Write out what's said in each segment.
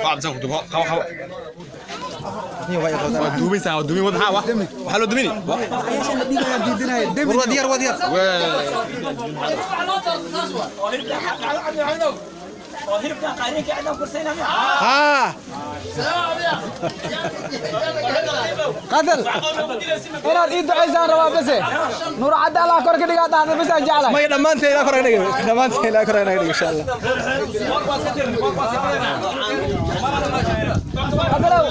بعد ساعة كنت خوนี่ไว้เขา دومي ساعة دومي وضع حوا حلو دوميني ودير ها قتل inaad ii ducaysaan rabaa base nuur cadda allah kor ka dhigaa taada base aan jeclahay may dhamaanteen ilaa kor inaga dhamaanteen ilaa kor inaga insha Allah qadalow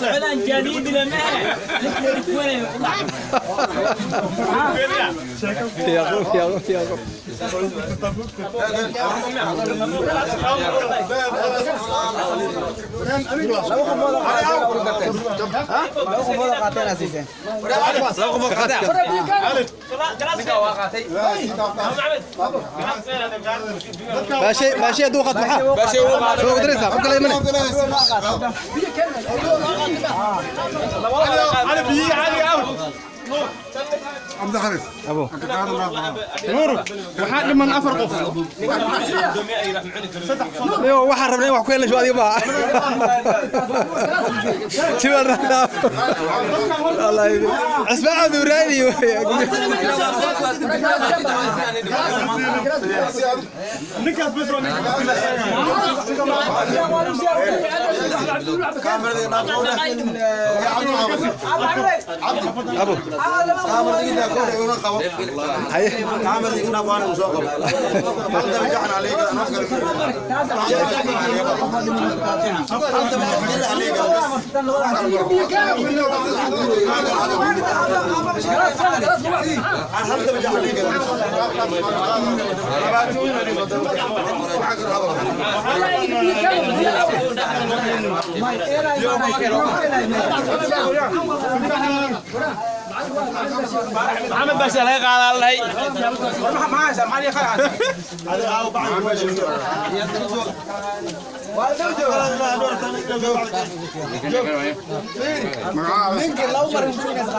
فعلا جاني بلا ما يا غوف ماشي دوقت معاه ماشي هو دريسها قبل لا يمنع على بيجي علي عبد الحريف ابو نور وحد من افرقه ايوه waxaan rabnay wax ku yeelay shoo adiga baa tibar Allah asbaab durani نكاس بس ابو هاي عامل هنا وانا مسوق هذا رجعنا عليك محمد باشا لا يقال الله ninka law marin kuligaas